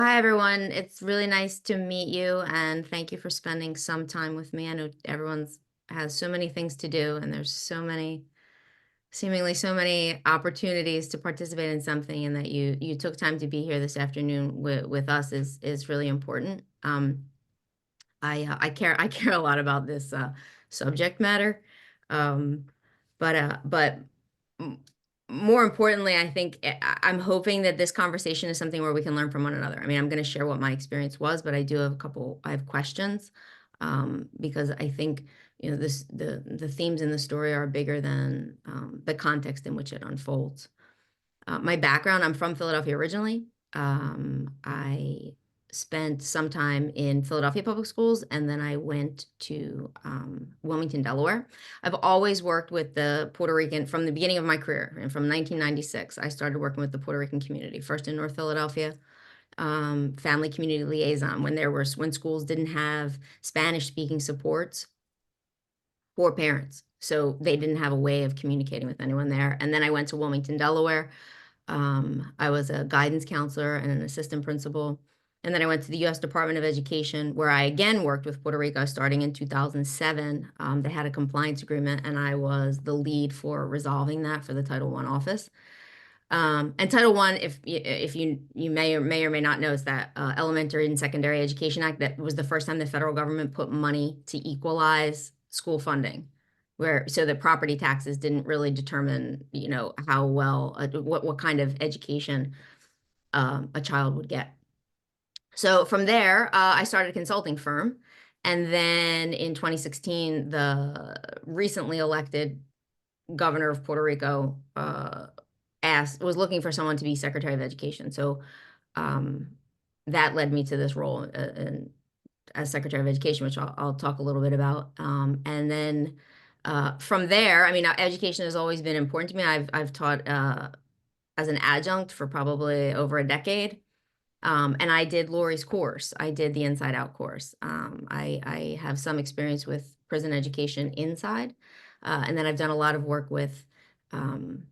Hi, everyone. It's really nice to meet you, and thank you for spending some time with me. I know everyone's has so many things to do, and there's seemingly so many opportunities to participate in something, and that you took time to be here this afternoon with us is really important. I care a lot about this subject matter, um, but m- more importantly, I think I'm hoping that this conversation is something where we can learn from one another. I mean, I'm going to share what my experience was, but I do have I have questions, because I think the themes in the story are bigger than the context in which it unfolds. My background, I'm from Philadelphia originally. I spent some time in Philadelphia public schools, and then I went to Wilmington, Delaware. I've always worked with the Puerto Rican from the beginning of my career. And from 1996, I started working with the Puerto Rican community, first in North Philadelphia, family community liaison, when schools didn't have Spanish speaking supports for parents. So they didn't have a way of communicating with anyone there. And then I went to Wilmington, Delaware. I was a guidance counselor and an assistant principal. And then I went to the U.S. Department of Education, where I again worked with Puerto Rico starting in 2007. They had a compliance agreement, and I was the lead for resolving that for the Title I office. And Title I, if you may or may not know, is that Elementary and Secondary Education Act that was the first time the federal government put money to equalize school funding, where so that property taxes didn't really determine, how well what kind of education a child would get. So from there, I started a consulting firm, and then in 2016, the recently elected governor of Puerto Rico was looking for someone to be Secretary of Education. So um, that led me to this role as Secretary of Education, which I'll talk a little bit about. And then from there, I mean, education has always been important to me. I've taught as an adjunct for probably over a decade. And I did Lori's course. I did the Inside-Out course. I have some experience with prison education inside, and then I've done a lot of work with um,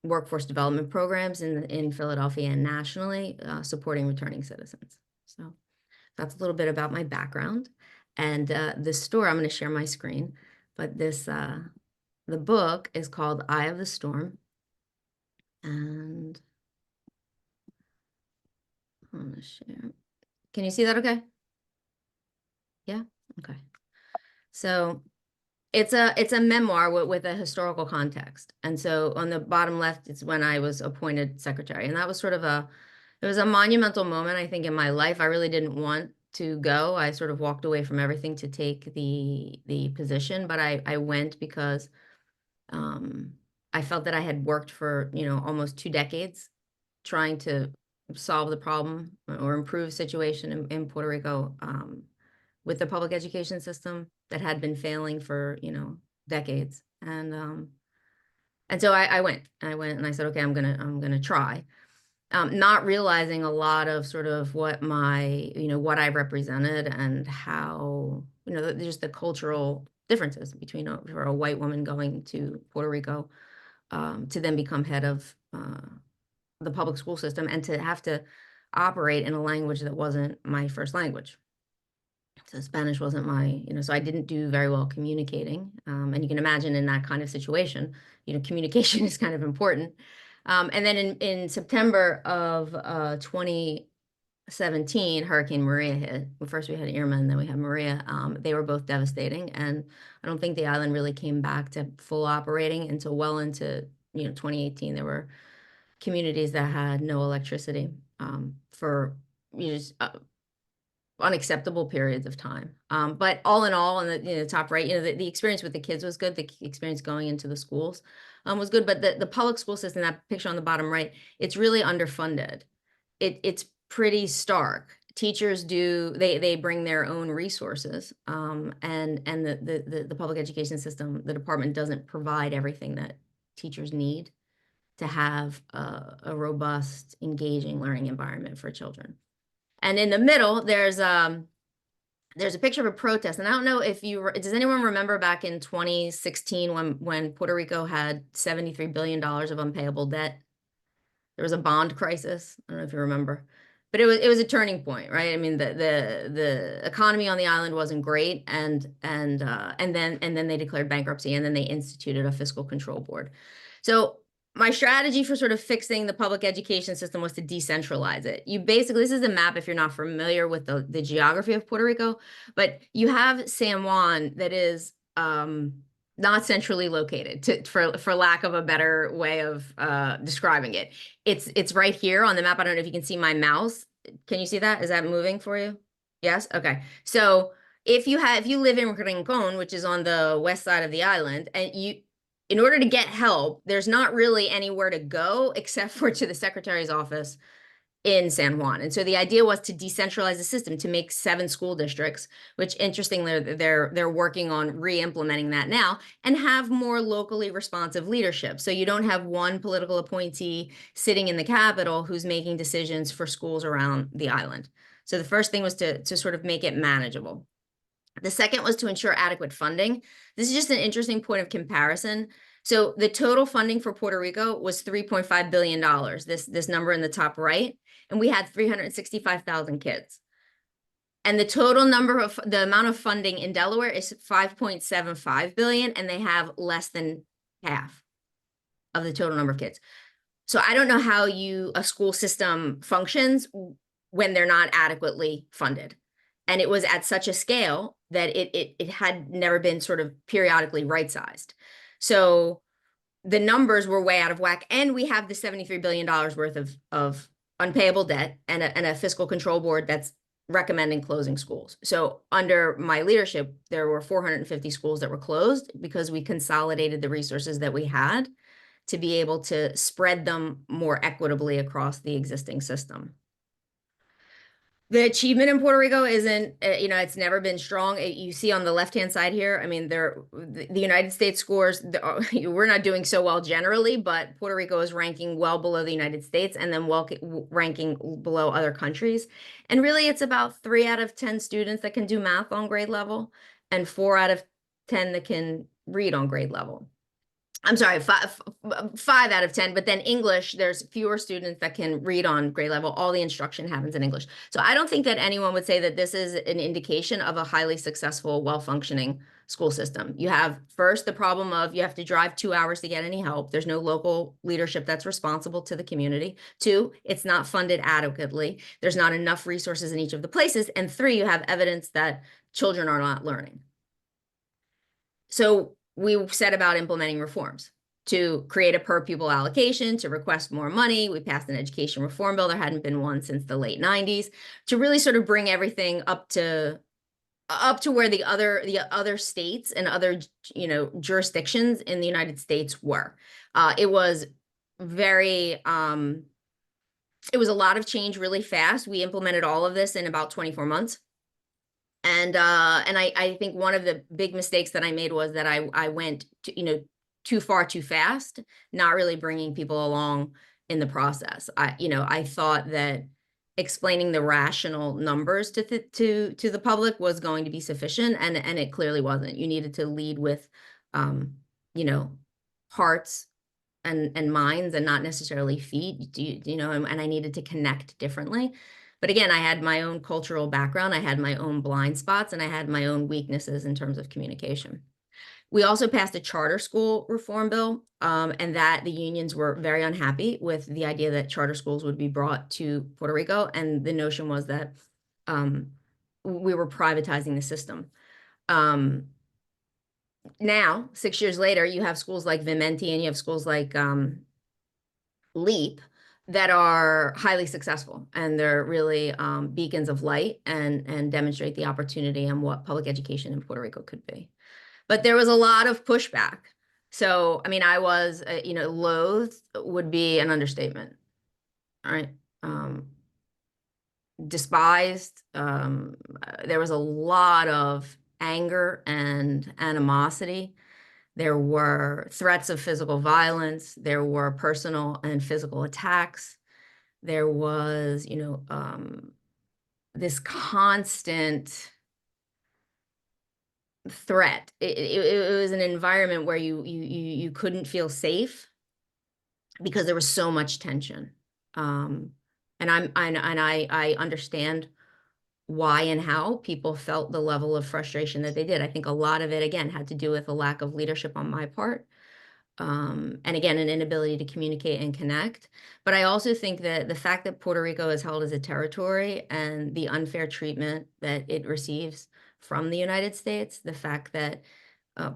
workforce development programs in Philadelphia and nationally, supporting returning citizens. So that's a little bit about my background. And this story, I'm going to share my screen, but the book is called Eye of the Storm. And I'm going to share. Can you see that okay? Yeah? Okay. So it's a memoir with a historical context. And so on the bottom left, it's when I was appointed secretary. And that was it was a monumental moment, I think, in my life. I really didn't want to go. I sort of walked away from everything to take the position, but I went because um, I felt that I had worked for, almost 2 decades trying to solve the problem or improve situation in Puerto Rico, with the public education system that had been failing for, decades. And so I went and I said, okay, I'm gonna try. Not realizing a lot of sort of what I represented and how, just the cultural differences between for a white woman going to Puerto Rico, to then become head of the public school system and to have to operate in a language that wasn't my first language. So Spanish wasn't so I didn't do very well communicating. And you can imagine in that kind of situation, communication is kind of important. And then in September of 2017, Hurricane Maria hit. Well, first we had Irma and then we had Maria. They were both devastating. And I don't think the island really came back to full operating until well into, 2018. There were communities that had no electricity for just unacceptable periods of time. But all in all, on the top right, the experience with the kids was good. The experience going into the schools was good. But the public school system, that picture on the bottom right, it's really underfunded. It's pretty stark. Teachers they bring their own resources, and the public education system, the department doesn't provide everything that teachers need to have a robust, engaging learning environment for children. And in the middle, there's a picture of a protest. And I don't know if does anyone remember back in 2016 when Puerto Rico had $73 billion of unpayable debt? There was a bond crisis. I don't know if you remember. but it was a turning point, right? I mean, the economy on the island wasn't great, and then they declared bankruptcy, and then they instituted a fiscal control board. So my strategy for sort of fixing the public education system was to decentralize it. You basically, this is a map if you're not familiar with the geography of Puerto Rico, but you have San Juan that is not centrally located, for lack of a better way of describing it. It's right here on the map. I don't know if you can see my mouse. Can you see that? Is that moving for you? Yes? Okay. So if you live in Rincon, which is on the west side of the island, and in order to get help, there's not really anywhere to go except for to the secretary's office in San Juan. And so the idea was to decentralize the system, to make 7 school districts, which interestingly, they're working on re-implementing that now, and have more locally responsive leadership. So you don't have one political appointee sitting in the capital who's making decisions for schools around the island. So the first thing was to sort of make it manageable. The second was to ensure adequate funding. This is just an interesting point of comparison. So the total funding for Puerto Rico was $3.5 billion, this number in the top right, and we had 365,000 kids. And the amount of funding in Delaware is 5.75 billion, and they have less than half of the total number of kids. So I don't know how a school system functions when they're not adequately funded. And it was at such a scale that it had never been sort of periodically right-sized. So the numbers were way out of whack. And we have the $73 billion worth of unpayable debt and a fiscal control board that's recommending closing schools. So under my leadership, there were 450 schools that were closed because we consolidated the resources that we had to be able to spread them more equitably across the existing system. The achievement in Puerto Rico isn't, it's never been strong. You see on the left-hand side here, I mean, the United States scores, we're not doing so well generally, but Puerto Rico is ranking well below the United States and then ranking below other countries. And really, it's about 3 out of 10 students that can do math on grade level and 4 out of 10 that can read on grade level. I'm sorry, 5 out of 10, but then English, there's fewer students that can read on grade level. All the instruction happens in English. So I don't think that anyone would say that this is an indication of a highly successful, well-functioning school system. You have first the problem of you have to drive 2 hours to get any help. There's no local leadership that's responsible to the community. 2, it's not funded adequately. There's not enough resources in each of the places. And 3, you have evidence that children are not learning. So we set about implementing reforms to create a per pupil allocation, to request more money. We passed an education reform bill. There hadn't been one since the late 90s, to really sort of bring everything up to where the other states and other jurisdictions in the United States were. It was a lot of change really fast. We implemented all of this in about 24 months. And I think one of the big mistakes that I made was that I went too far too fast, not really bringing people along in the process. I thought that explaining the rational numbers to the public was going to be sufficient, and it clearly wasn't. You needed to lead with hearts and minds and not necessarily feet, and I needed to connect differently. But again, I had my own cultural background, I had my own blind spots, and I had my own weaknesses in terms of communication. We also passed a charter school reform bill, and that the unions were very unhappy with the idea that charter schools would be brought to Puerto Rico. And the notion was that we were privatizing the system. Now, 6 years later, you have schools like Vimenti and you have schools like LEAP that are highly successful, and they're really beacons of light and demonstrate the opportunity and what public education in Puerto Rico could be. But there was a lot of pushback. So, I mean, I was, loathed would be an understatement, all right? Despised. There was a lot of anger and animosity. There were threats of physical violence. There were personal and physical attacks. There was, this constant threat. It was an environment where you couldn't feel safe because there was so much tension. And I understand why and how people felt the level of frustration that they did. I think a lot of it, again, had to do with a lack of leadership on my part. And again, an inability to communicate and connect. But I also think that the fact that Puerto Rico is held as a territory and the unfair treatment that it receives from the United States, the fact that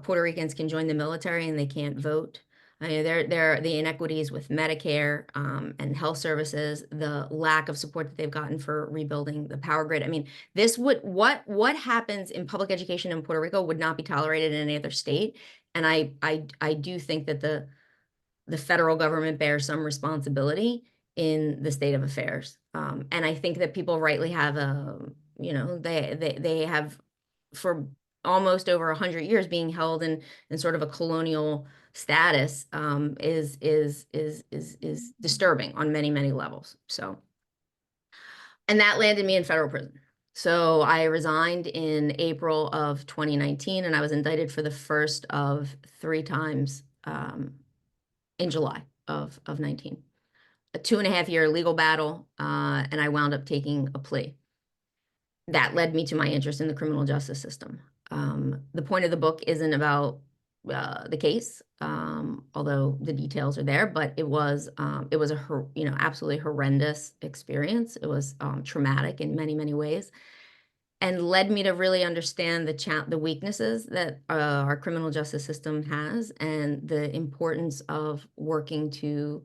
Puerto Ricans can join the military and they can't vote. I mean, there the inequities with Medicare and health services, the lack of support that they've gotten for rebuilding the power grid. I mean, this would what happens in public education in Puerto Rico would not be tolerated in any other state. And I do think that the federal government bears some responsibility in the state of affairs. And I think that people rightly have they have for almost over 100 years being held in sort of a colonial status is disturbing on many, many levels. So, and that landed me in federal prison. So I resigned in April of 2019, and I was indicted for the first of 3 times in July of 19. A 2.5 year legal battle, and I wound up taking a plea. That led me to my interest in the criminal justice system. The point of the book isn't about the case, although the details are there, but it was a absolutely horrendous experience. It was traumatic in many, many ways, and led me to really understand the weaknesses that our criminal justice system has, and the importance of working to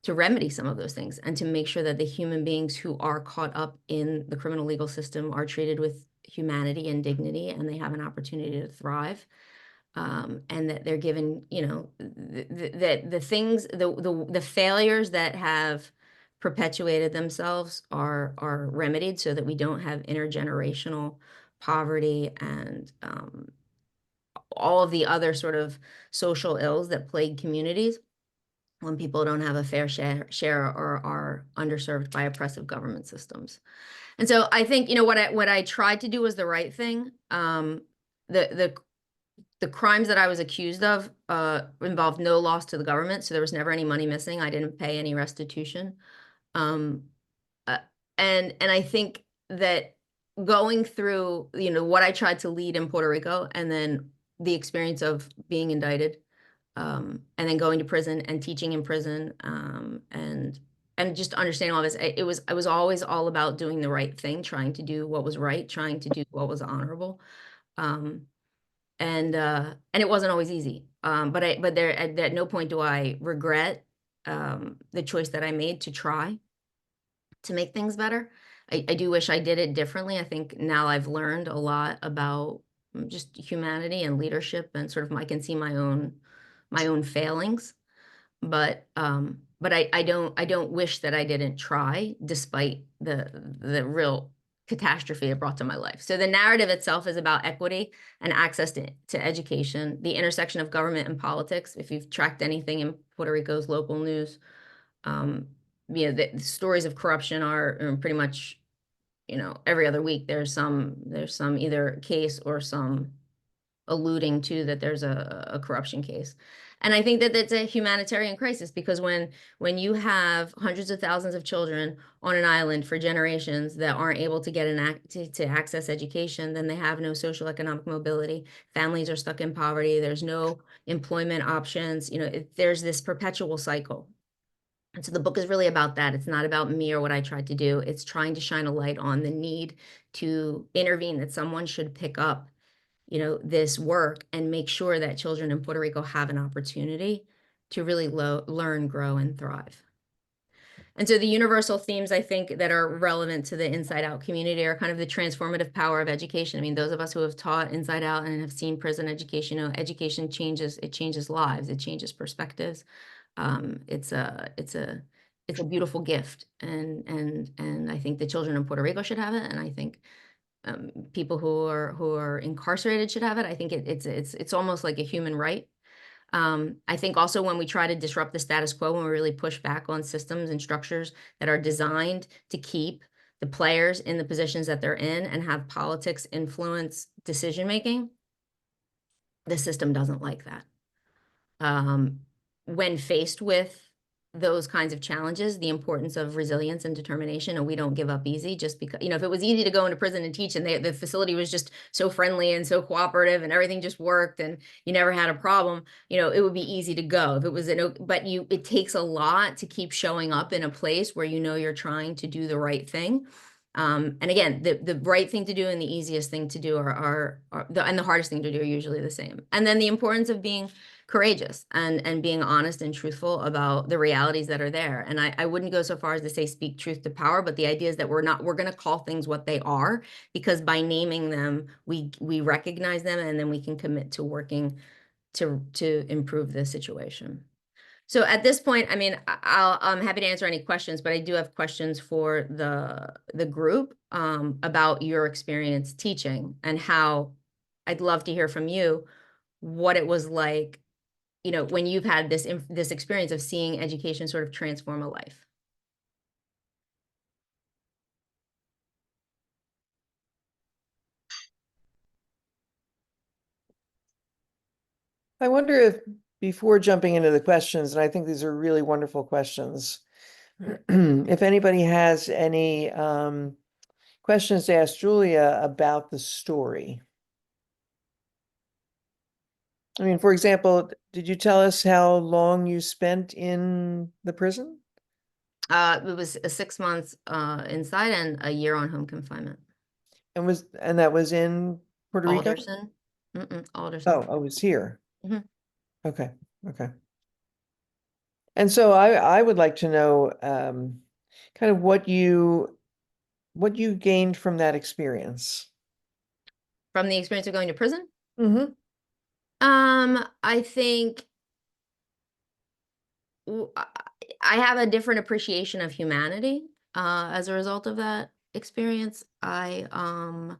remedy some of those things and to make sure that the human beings who are caught up in the criminal legal system are treated with humanity and dignity, and they have an opportunity to thrive. And that they're given, the things, the failures that have perpetuated themselves are remedied so that we don't have intergenerational poverty and all of the other sort of social ills that plague communities when people don't have a fair share or are underserved by oppressive government systems. And so I think, what I tried to do was the right thing. The crimes that I was accused of involved no loss to the government, so there was never any money missing. I didn't pay any restitution. Um, and I think that going through, what I tried to lead in Puerto Rico, and then the experience of being indicted, and then going to prison and teaching in prison, and just understanding all this, it was always all about doing the right thing, trying to do what was right, trying to do what was honorable, and it wasn't always easy. But there at no point do I regret the choice that I made to try to make things better. I do wish I did it differently. I think now I've learned a lot about just humanity and leadership, and sort of I can see my own failings, but I don't wish that I didn't try, despite the real catastrophe it brought to my life. So the narrative itself is about equity and access to education, the intersection of government and politics. If you've tracked anything in Puerto Rico's local news, the stories of corruption are pretty much, every other week there's some either case or some alluding to that there's a corruption case. And I think that that's a humanitarian crisis, because when you have hundreds of thousands of children on an island for generations that aren't able to get to access education, then they have no social economic mobility. Families are stuck in poverty. There's no employment options. There's this perpetual cycle. And so the book is really about that. It's not about me or what I tried to do. It's trying to shine a light on the need to intervene, that someone should pick up this work and make sure that children in Puerto Rico have an opportunity to really learn, grow, and thrive. And so the universal themes, I think, that are relevant to the Inside-Out community are kind of the transformative power of education. I mean, those of us who have taught Inside-Out and have seen prison education, education changes lives, it changes perspectives. It's a beautiful gift, and I think the children in Puerto Rico should have it, and I think people who are incarcerated should have it. I think it's almost like a human right. I think also when we try to disrupt the status quo, when we really push back on systems and structures that are designed to keep the players in the positions that they're in and have politics influence decision making, the system doesn't like that. When faced with those kinds of challenges, the importance of resilience and determination, and we don't give up easy just because, if it was easy to go into prison and teach and the facility was just so friendly and so cooperative and everything just worked and you never had a problem, it would be easy to go. If it was it takes a lot to keep showing up in a place where you're trying to do the right thing. And again, the right thing to do and the easiest thing to do and the hardest thing to do are usually the same. And then the importance of being courageous and being honest and truthful about the realities that are there. And I wouldn't go so far as to say speak truth to power, but the idea is that we're going to call things what they are, because by naming them, we recognize them, and then we can commit to working to improve the situation. So at this point, I mean, I'm happy to answer any questions, but I do have questions for the group about your experience teaching, and how I'd love to hear from you what it was like, when you've had this experience of seeing education sort of transform a life. I wonder if, before jumping into the questions, and I think these are really wonderful questions, if anybody has any questions to ask Julia about the story. I mean, for example, did you tell us how long you spent in the prison? It was 6 months inside and a year on home confinement. And that was in Puerto Rico? Alderson. Alderson. Oh, it was here. Mhm. Okay. And so I would like to know kind of what you gained from that experience. From the experience of going to prison? Mm-hmm. I think I have a different appreciation of humanity as a result of that experience. The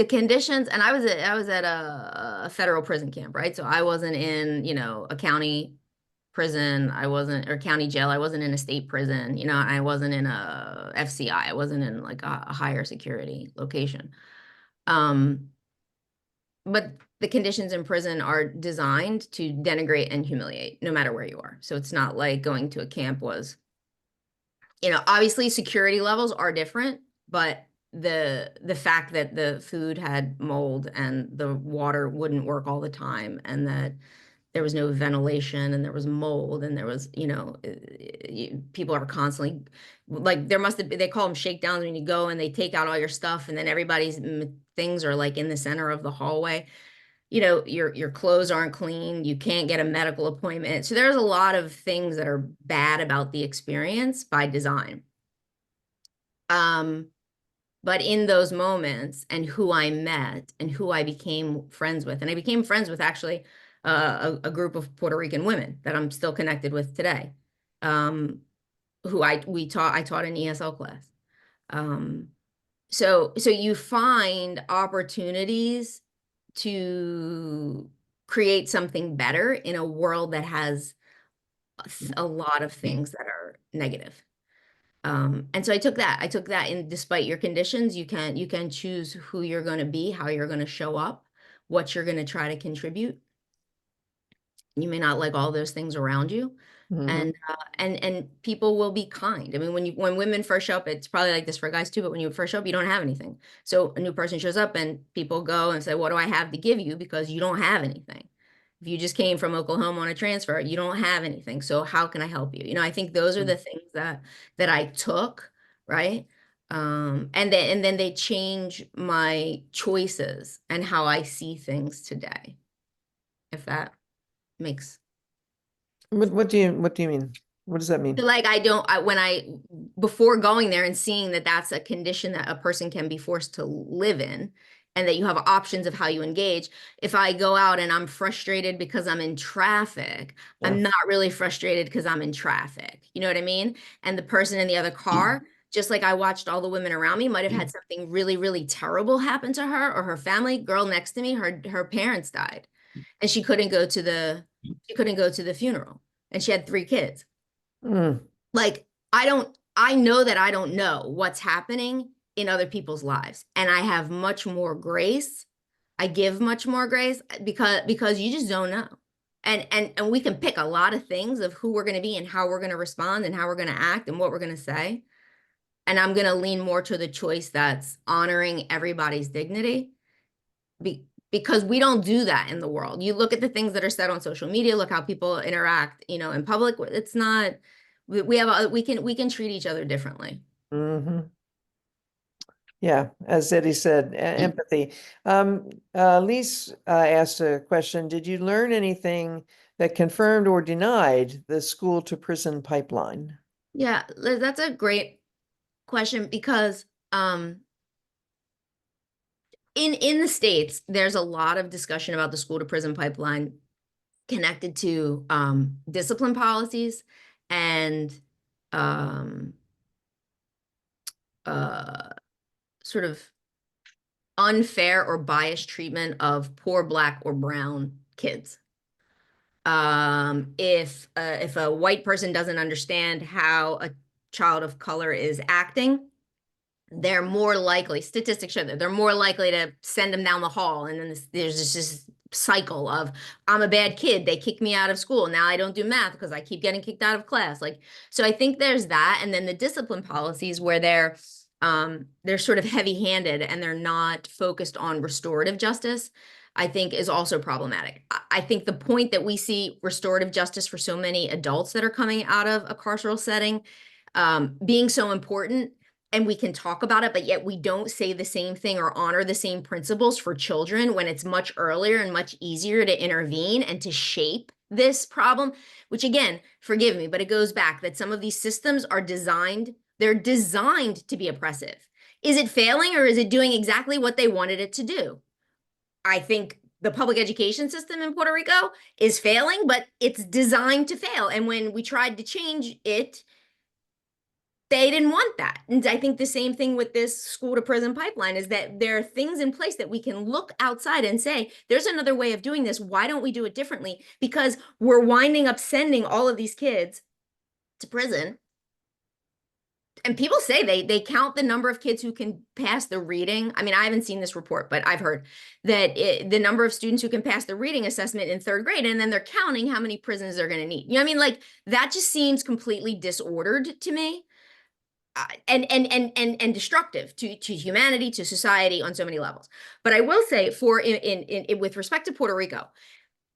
conditions, and I was at a federal prison camp, right? So I wasn't in, a county prison. Or county jail. I wasn't in a state prison, I wasn't in a FCI. I wasn't in like a higher security location. But the conditions in prison are designed to denigrate and humiliate no matter where you are. So it's not like going to a camp was, obviously security levels are different, but the fact that the food had mold and the water wouldn't work all the time, and that there was no ventilation and there was mold and there was, people are constantly like, they call them shakedowns when you go and they take out all your stuff, and then everybody's things are like in the center of the hallway. Your clothes aren't clean. You can't get a medical appointment. So there's a lot of things that are bad about the experience by design. But in those moments, and who I met and who I became friends with, and I became friends with actually a group of Puerto Rican women that I'm still connected with today, who I taught an ESL class. So you find opportunities to create something better in a world that has a lot of things that are negative. And so I took that, and despite your conditions, you can choose who you're going to be, how you're going to show up, what you're going to try to contribute. You may not like all those things around you. Mm-hmm. And people will be kind. I mean, when women first show up, it's probably like this for guys too, but when you first show up, you don't have anything. So a new person shows up and people go and say, what do I have to give you? Because you don't have anything. If you just came from Oklahoma on a transfer, you don't have anything. So how can I help you? I think those are the things that I took, right? And then they change my choices and how I see things today. If that makes. What do you mean? What does that mean? Like before going there and seeing that that's a condition that a person can be forced to live in, and that you have options of how you engage. If I go out and I'm frustrated because I'm in traffic, Yeah. I'm not really frustrated because I'm in traffic. You know what I mean? And the person in the other car, just like I watched all the women around me, might have had something really, really terrible happen to her or her family. Girl next to me, her parents died, and she couldn't go to the funeral, and she had 3 kids. Like, I know that I don't know what's happening in other people's lives, and I have much more grace. I give much more grace because you just don't know. And we can pick a lot of things of who we're going to be and how we're going to respond and how we're going to act and what we're going to say. And I'm going to lean more to the choice that's honoring everybody's dignity, because we don't do that in the world. You look at the things that are said on social media, look how people interact, in public. It's not, we can treat each other differently. Hmm. Yeah, as Eddie said, empathy. Lise asked a question. Did you learn anything that confirmed or denied the school to prison pipeline? Yeah, that's a great question because in the States, there's a lot of discussion about the school to prison pipeline connected to discipline policies and um, uh, sort of unfair or biased treatment of poor Black or brown kids. If a white person doesn't understand how a child of color is acting, they're more likely, statistics show that they're more likely to send them down the hall. And then there's this cycle of, I'm a bad kid. They kick me out of school. Now I don't do math because I keep getting kicked out of class. So I think there's that. And then the discipline policies where they're sort of heavy-handed and they're not focused on restorative justice, I think is also problematic. I think the point that we see restorative justice for so many adults that are coming out of a carceral setting being so important, and we can talk about it, but yet we don't say the same thing or honor the same principles for children when it's much earlier and much easier to intervene and to shape this problem, which again, forgive me, but it goes back that some of these systems they're designed to be oppressive. Is it failing or is it doing exactly what they wanted it to do? I think the public education system in Puerto Rico is failing, but it's designed to fail. And when we tried to change it, they didn't want that. And I think the same thing with this school to prison pipeline is that there are things in place that we can look outside and say, there's another way of doing this. Why don't we do it differently? Because we're winding up sending all of these kids to prison. And people say they count the number of kids who can pass the reading. I mean, I haven't seen this report, but I've heard that the number of students who can pass the reading assessment in third grade, and then they're counting how many prisons they're going to need. You know what I mean? Like that just seems completely disordered to me. And destructive to humanity, to society on so many levels. But I will say, with respect to Puerto Rico,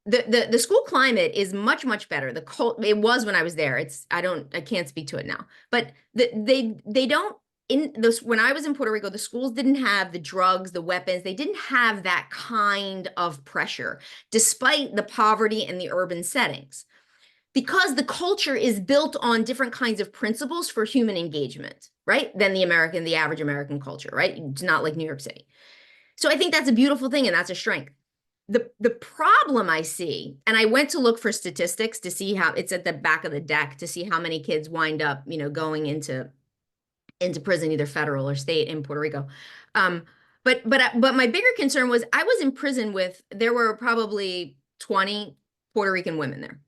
the school climate is much better. It was when I was there. I can't speak to it now. But they don't in this when I was in Puerto Rico, the schools didn't have the drugs, the weapons. They didn't have that kind of pressure, despite the poverty and the urban settings, because the culture is built on different kinds of principles for human engagement, right? Than the average American culture, right? It's not like New York City. So I think that's a beautiful thing and that's a strength. The problem I see, and I went to look for statistics to see how it's at the back of the deck to see how many kids wind up, going into prison, either federal or state in Puerto Rico. But my bigger concern was I was in prison there were probably 20 Puerto Rican women there.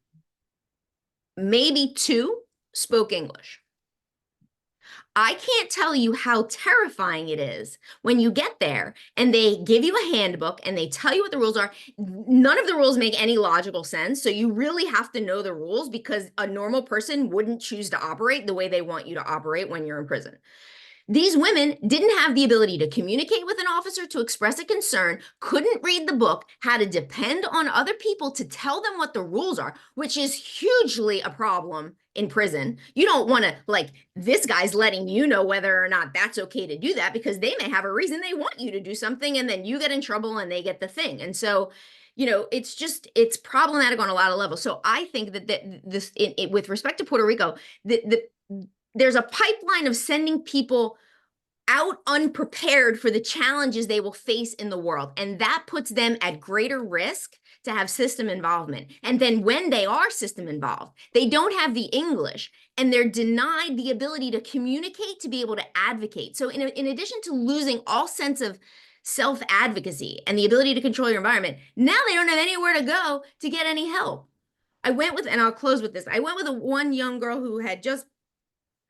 Maybe 2 spoke English. I can't tell you how terrifying it is when you get there and they give you a handbook and they tell you what the rules are. None of the rules make any logical sense. So you really have to know the rules because a normal person wouldn't choose to operate the way they want you to operate when you're in prison. These women didn't have the ability to communicate with an officer to express a concern, couldn't read the book, had to depend on other people to tell them what the rules are, which is hugely a problem in prison. You don't want to, this guy's letting you know whether or not that's okay to do that because they may have a reason they want you to do something and then you get in trouble and they get the thing. And so, it's problematic on a lot of levels. So I think that with respect to Puerto Rico, there's a pipeline of sending people out unprepared for the challenges they will face in the world. And that puts them at greater risk to have system involvement. And then when they are system involved, they don't have the English and they're denied the ability to communicate, to be able to advocate. So in addition to losing all sense of self-advocacy and the ability to control your environment, now they don't have anywhere to go to get any help. And I'll close with this. I went with one young girl who had just,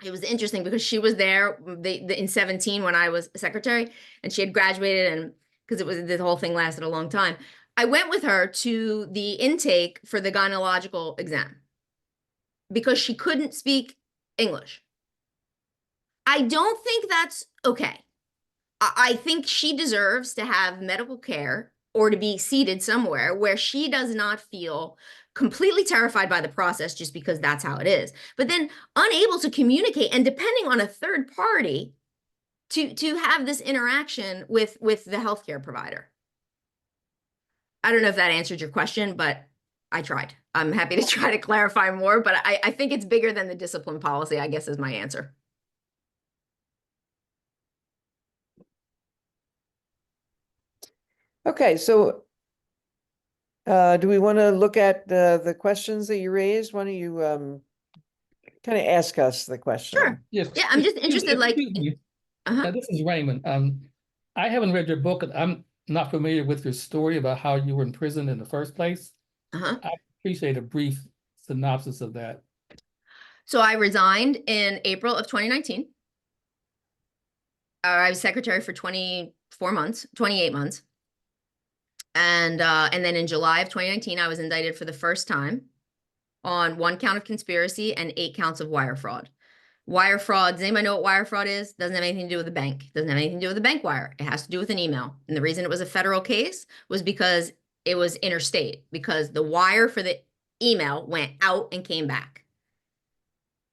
it was interesting because she was there in 17 when I was secretary and she had graduated, and because the whole thing lasted a long time. I went with her to the intake for the gynecological exam because she couldn't speak English. I don't think that's okay. I think she deserves to have medical care or to be seated somewhere where she does not feel completely terrified by the process just because that's how it is, but then unable to communicate and depending on a third party to have this interaction with the healthcare provider. I don't know if that answered your question, but I tried. I'm happy to try to clarify more, but I think it's bigger than the discipline policy, I guess is my answer. Okay, so do we want to look at the questions that you raised? Why don't you kind of ask us the question? Sure. Yes. Yeah, I'm just interested, like, Excuse me. uh-huh. This is Raymond. I haven't read your book. I'm not familiar with your story about how you were in prison in the first place. Uh-huh. I appreciate a brief synopsis of that. So I resigned in April of 2019. I was secretary for 24 months, 28 months. And then in July of 2019, I was indicted for the first time on 1 count of conspiracy and 8 counts of wire fraud. Wire fraud, does anybody know what wire fraud is? Doesn't have anything to do with the bank. Doesn't have anything to do with the bank wire. It has to do with an email. And the reason it was a federal case was because it was interstate, because the wire for the email went out and came back.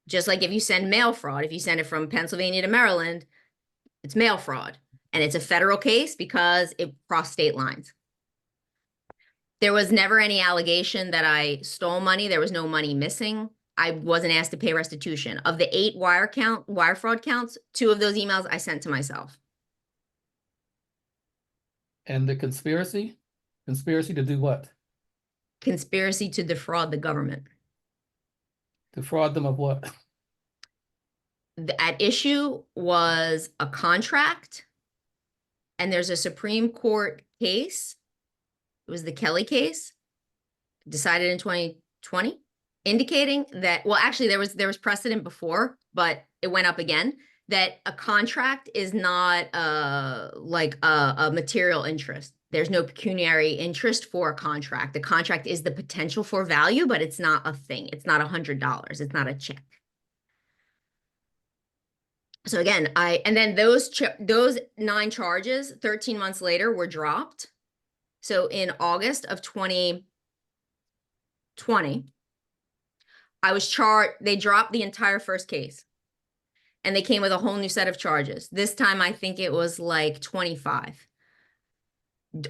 Just like if you send mail fraud, if you send it from Pennsylvania to Maryland, it's mail fraud. And it's a federal case because it crossed state lines. There was never any allegation that I stole money. There was no money missing. I wasn't asked to pay restitution. Of the 8 wire fraud counts, 2 of those emails I sent to myself. And the conspiracy? Conspiracy to do what? Conspiracy to defraud the government. Defraud them of what? At issue was a contract, and there's a Supreme Court case. It was the Kelly case, decided in 2020, indicating that, well, actually there was precedent before, but it went up again, that a contract is not like a material interest. There's no pecuniary interest for a contract. The contract is the potential for value, but it's not a thing. It's not $100. It's not a check. So again, and then those 9 charges, 13 months later, were dropped. So in August of 2020, I was charged, they dropped the entire first case. And they came with a whole new set of charges. This time, I think it was like 25.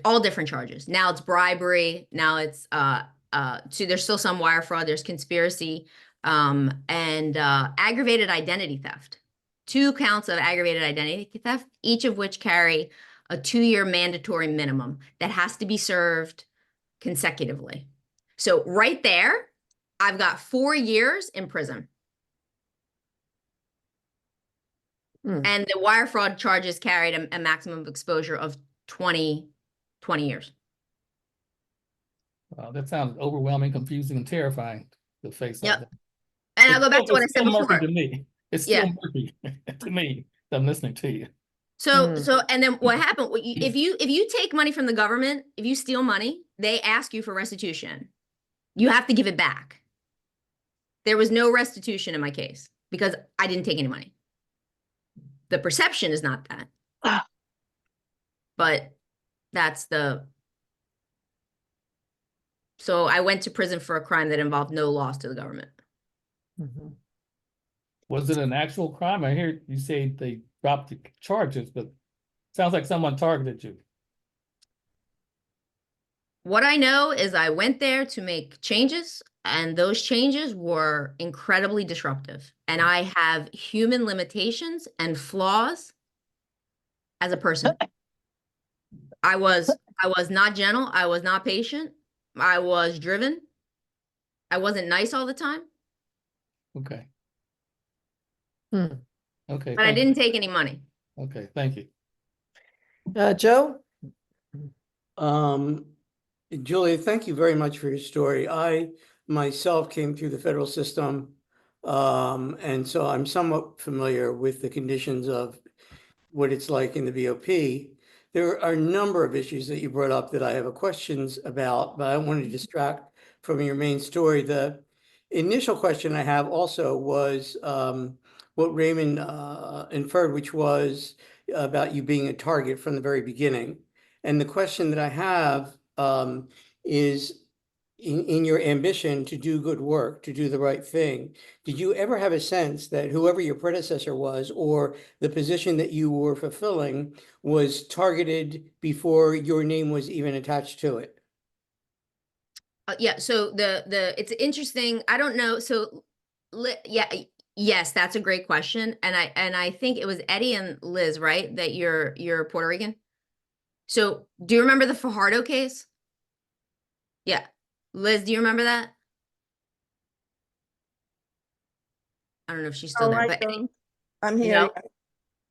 All different charges. Now it's bribery. Now it's, so there's still some wire fraud. There's conspiracy and aggravated identity theft. 2 counts of aggravated identity theft, each of which carry a 2-year mandatory minimum that has to be served consecutively. So right there, I've got 4 years in prison. And the wire fraud charges carried a maximum exposure of 20 years. Wow, that sounds overwhelming, confusing, and terrifying to face. Yep. Like that. And I'll go back to what I said before. Murky to me. It's still murky to me. I'm listening to you. So and then what happened? If you take money from the government, if you steal money, they ask you for restitution. You have to give it back. There was no restitution in my case because I didn't take any money. The perception is not that, but that's the. So I went to prison for a crime that involved no loss to the government. Was it an actual crime? I hear you say they dropped the charges, but it sounds like someone targeted you. What I know is I went there to make changes, and those changes were incredibly disruptive. And I have human limitations and flaws as a person. I was not gentle. I was not patient. I was driven. I wasn't nice all the time. Okay. Hmm. Okay. But I didn't take any money. Okay, thank you. Joe? Julia, thank you very much for your story. I myself came through the federal system, and so I'm somewhat familiar with the conditions of what it's like in the BOP. There are a number of issues that you brought up that I have questions about, but I don't want to distract from your main story. The initial question I have also was what Raymond inferred, which was about you being a target from the very beginning. And the question that I have is in your ambition to do good work, to do the right thing, did you ever have a sense that whoever your predecessor was or the position that you were fulfilling was targeted before your name was even attached to it? Yeah, so it's interesting. I don't know. So yeah, yes, that's a great question. And I think it was Eddie and Liz, right? That you're Puerto Rican. So do you remember the Fajardo case? Yeah. Liz, do you remember that? I don't know if she's still Oh, there, I but don't. I'm you here. know?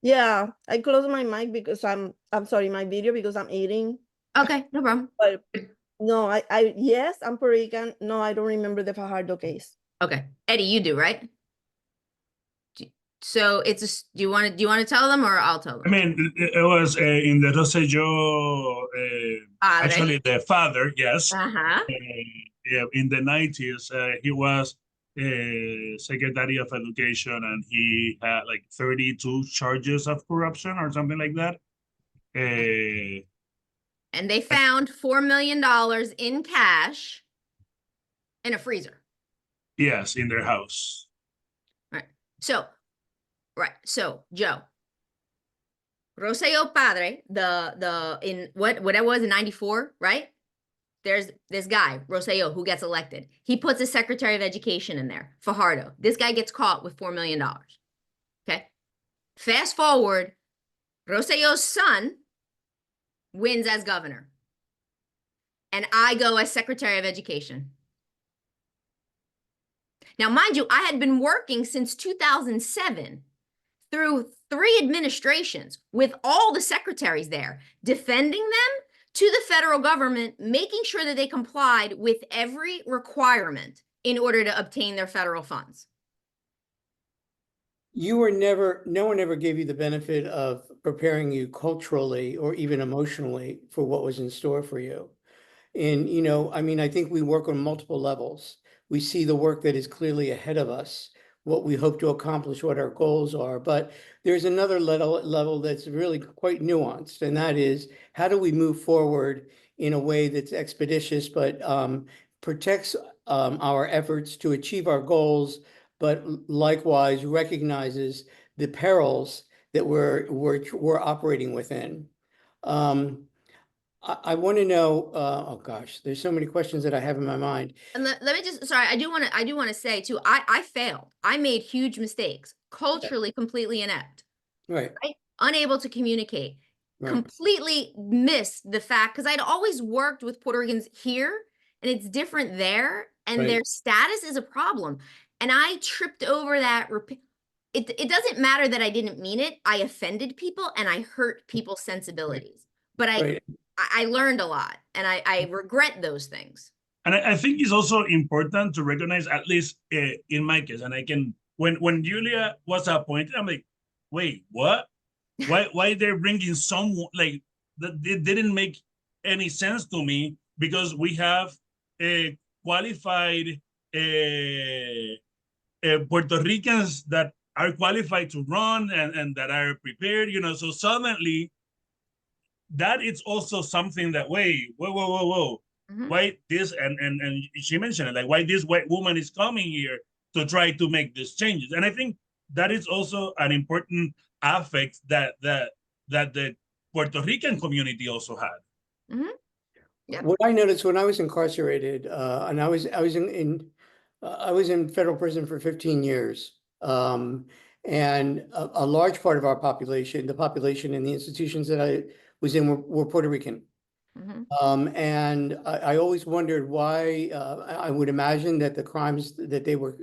Yeah, I closed my mic because I'm sorry, my video because I'm eating. Okay, no problem. But no, yes, I'm Puerto Rican. No, I don't remember the Fajardo case. Okay. Eddie, you do, right? So do you want to tell them or I'll tell I them? mean, it was in the Rosselló, Padre. actually the father, yes. Uh-huh. Yeah, in the 90s, he was Secretary of Education and he had like 32 charges of corruption or something like that. And they found $4 million in cash in a freezer. Yes, in their house. Right. So, Joe, Rosselló Padre, in what it was in 94, right? There's this guy, Rosselló, who gets elected. He puts a Secretary of Education in there, Fajardo. This guy gets caught with $4 million. Okay. Fast forward, Rosselló's son wins as governor. And I go as Secretary of Education. Now, mind you, I had been working since 2007 through 3 administrations with all the secretaries there, defending them to the federal government, making sure that they complied with every requirement in order to obtain their federal funds. No one ever gave you the benefit of preparing you culturally or even emotionally for what was in store for you. And, I mean, I think we work on multiple levels. We see the work that is clearly ahead of us, what we hope to accomplish, what our goals are. But there's another level that's really quite nuanced, and that is how do we move forward in a way that's expeditious, but protects our efforts to achieve our goals, but likewise recognizes the perils that we're operating within. I want to know, oh gosh, there's so many questions that I have in my mind. And let me just, sorry, I do want to say too, I failed. I made huge mistakes, culturally completely inept, Right, right? Unable to communicate, right, completely missed the fact, because I'd always worked with Puerto Ricans here and it's different there and Right. their status is a problem. And I tripped over that. It doesn't matter that I didn't mean it. I offended people and I hurt people's sensibilities, but right. I learned a lot and I regret those things. And I think it's also important to recognize, at least in my case, and I can, when Julia was appointed, I'm like, wait, what? Why they're bringing someone like that? It didn't make any sense to me because we have qualified Puerto Ricans that are qualified to run and that are prepared, so suddenly that is also something that, whoa. Mhm. Why this, and she mentioned it, like why this white woman is coming here to try to make these changes. And I think that is also an important aspect that the Puerto Rican community also had. Mhm. Yeah. What I noticed when I was incarcerated, and I was in federal prison for 15 years. And a large part of our population, the population in the institutions that I was in were Puerto Rican. Mhm. And I always wondered why. I would imagine that the crimes that they were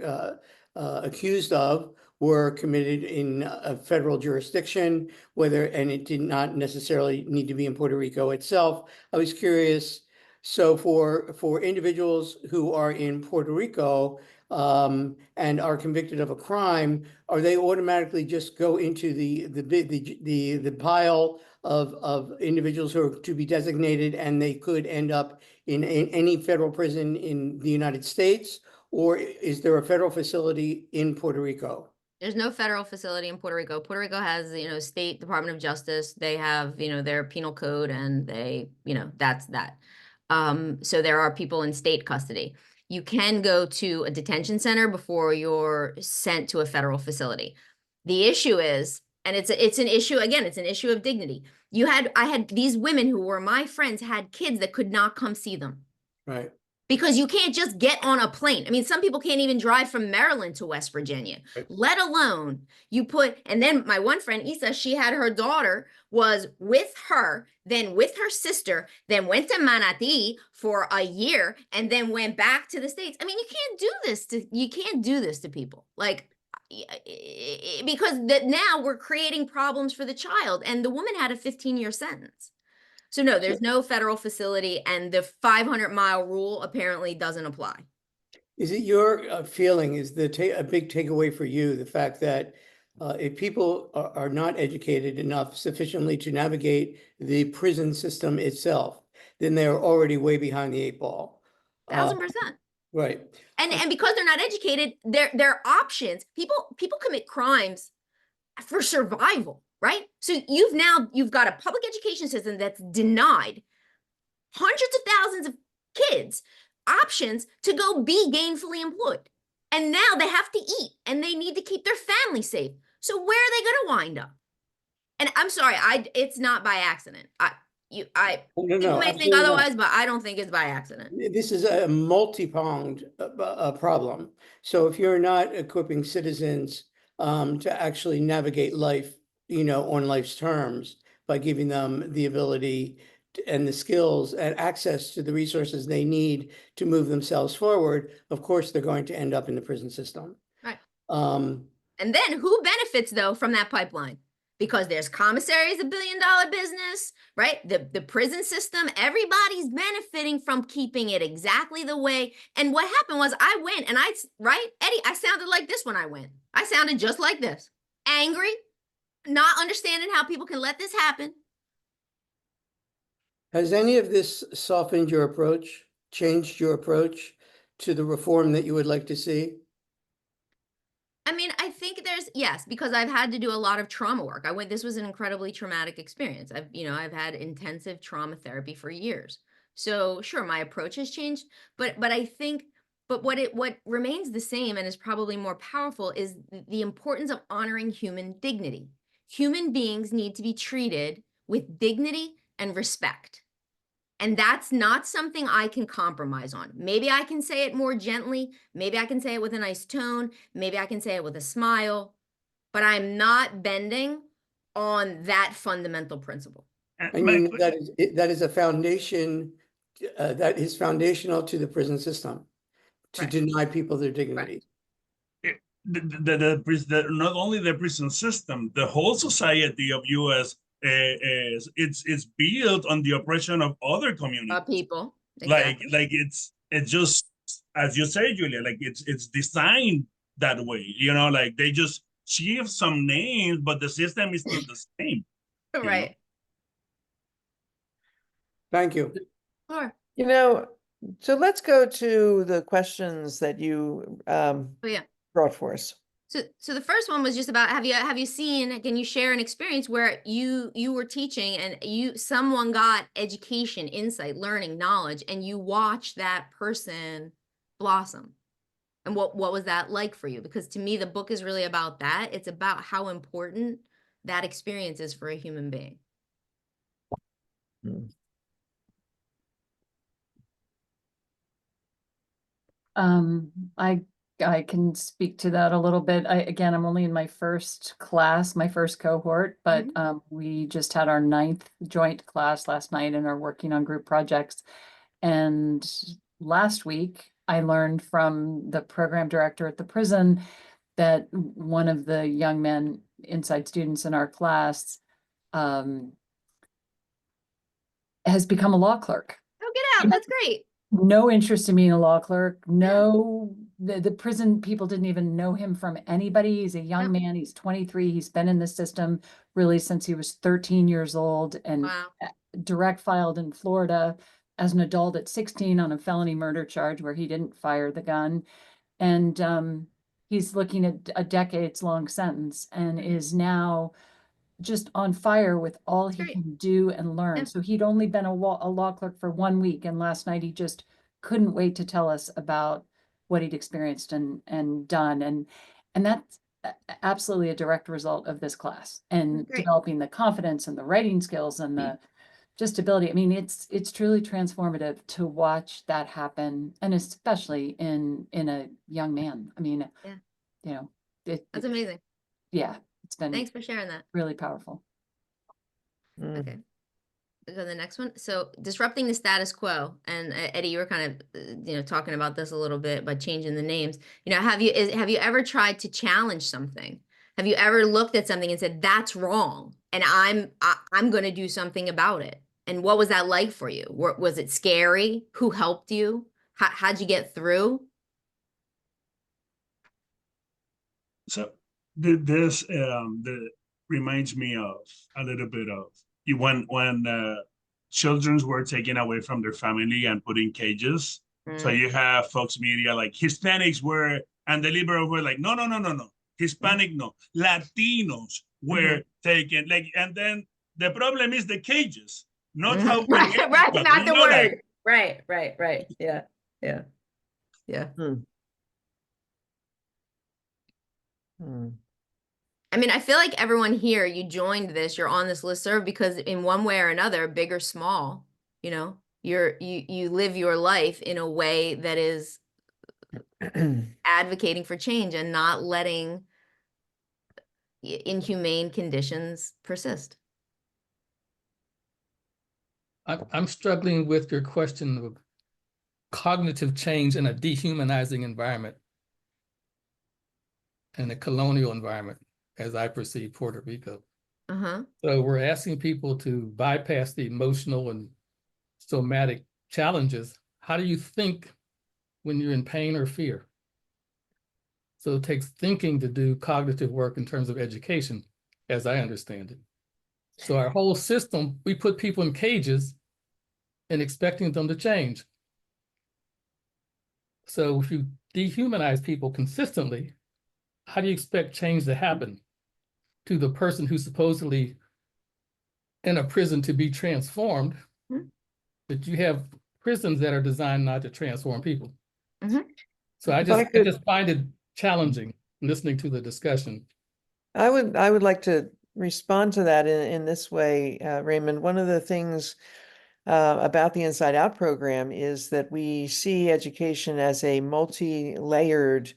accused of were committed in a federal jurisdiction, and it did not necessarily need to be in Puerto Rico itself. I was curious. So for individuals who are in Puerto Rico and are convicted of a crime, are they automatically just go into the pile of individuals who are to be designated, and they could end up in any federal prison in the United States? Or is there a federal facility in Puerto Rico? There's no federal facility in Puerto Rico. Puerto Rico has, State Department of Justice. They have, their penal code, and they, that's that. So there are people in state custody. You can go to a detention center before you're sent to a federal facility. The issue is, and it's an issue, again, it's an issue of dignity. I had these women who were my friends had kids that could not come see them. Right. Because you can't just get on a plane. I mean, some people can't even drive from Maryland to West Virginia, Right. let alone and then my one friend, Isa, she had her daughter was with her, then with her sister, then went to Manatee for a year, and then went back to the States. I mean, you can't do this to people. Like, because now we're creating problems for the child, and the woman had a 15-year sentence. So no, there's no federal facility, and the 500-mile rule apparently doesn't apply. Is it your feeling, is a big takeaway for you, the fact that if people are not educated enough sufficiently to navigate the prison system itself, then they're already way behind the 8 ball? 1000%. Right. And because they're not educated, their options, people commit crimes for survival, right? So you've got a public education system that's denied hundreds of thousands of kids options to go be gainfully employed. And now they have to eat, and they need to keep their family safe. So where are they going to wind up? And I'm sorry, it's not by accident. No, People may think absolutely not. otherwise, but I don't think it's by accident. This is a multi-pronged problem. So if you're not equipping citizens to actually navigate life, on life's terms, by giving them the ability and the skills and access to the resources they need to move themselves forward, of course, they're going to end up in the prison system. Right. Um, And then who benefits, though, from that pipeline? Because there's commissaries, $1 billion business, right? The prison system, everybody's benefiting from keeping it exactly the way. And what happened was I went and right, Eddie, I sounded like this when I went. I sounded just like this. Angry, not understanding how people can let this happen. Has any of this softened your approach, changed your approach to the reform that you would like to see? I mean, I think yes, because I've had to do a lot of trauma work. This was an incredibly traumatic experience. I've had intensive trauma therapy for years. So sure, my approach has changed, but I think, what remains the same and is probably more powerful is the importance of honoring human dignity. Human beings need to be treated with dignity and respect. And that's not something I can compromise on. Maybe I can say it more gently. Maybe I can say it with a nice tone. Maybe I can say it with a smile. But I'm not bending on that fundamental principle. I mean, that is a foundation, that is foundational to the prison system, to Right. deny people their dignity. Not only the prison system, the whole society of U.S. It's built on the oppression of other communities. People. Exactly. Like it's just, as you say, Julia, like it's designed that way. Like they just shift some names, but the system is still the same. Right. Thank you. Sure. So let's go to the questions that you Oh, yeah. brought for us. So the first one was just about, can you share an experience where you were teaching and someone got education, insight, learning, knowledge, and you watched that person blossom? And what was that like for you? Because to me, the book is really about that. It's about how important that experience is for a human being. I can speak to that a little bit. Again, I'm only in my first class, my first cohort, but we just had our 9th joint class last night and are working on group projects. And last week, I learned from the program director at the prison that one of the young men, inside students in our class, has become a law clerk. Oh, get out. That's great. No interest in being a law clerk, no the prison people didn't even know him from anybody. He's a young man. He's 23. He's been in the system really since he was 13 years old, and Wow. direct filed in Florida as an adult at 16 on a felony murder charge where he didn't fire the gun. And he's looking at a decades-long sentence and is now just on fire with all That's he great. can do and learn. Yeah. So he'd only been a law clerk for 1 week, and last night he just couldn't wait to tell us about what he'd experienced and done. And that's absolutely a direct result of this class and Great. developing the confidence and the writing skills and the just ability. I mean, it's truly transformative to watch that happen, and especially in a young man. I mean, Yeah. you know, That's amazing. yeah, it's been Thanks for sharing that. really powerful. Mm. Okay. We'll go to the next one. So disrupting the status quo, and Eddie, you were kind of, talking about this a little bit by changing the names. Have you ever tried to challenge something? Have you ever looked at something and said, that's wrong, and I'm going to do something about it? And what was that like for you? Was it scary? Who helped you? How'd you get through? So this the reminds me of a little bit of when children were taken away from their family and put in cages. So you have Fox Media like Hispanics were, and the liberals were like, no, Hispanic no, Latinos were taken, like, and then the problem is the cages, not how we right, get right, them, not the like, word. Right. Yeah. Mm. I mean, I feel like everyone here, you joined this, you're on this listserv because in one way or another, big or small, you live your life in a way that is advocating for change and not letting inhumane conditions persist. I'm struggling with your question of cognitive change in a dehumanizing environment, in a colonial environment, as I perceive Puerto Rico. So we're asking people to bypass the emotional and somatic challenges. How do you think when you're in pain or fear? So it takes thinking to do cognitive work in terms of education, as I understand it. So our whole system, we put people in cages and expecting them to change. So if you dehumanize people consistently, how do you expect change to happen to the person who's supposedly in a prison to be transformed? But you have prisons that are designed not to transform people. So I just find it challenging listening to the discussion. I would like to respond to that in this way, Raymond. One of the things about the Inside Out program is that we see education as a multi-layered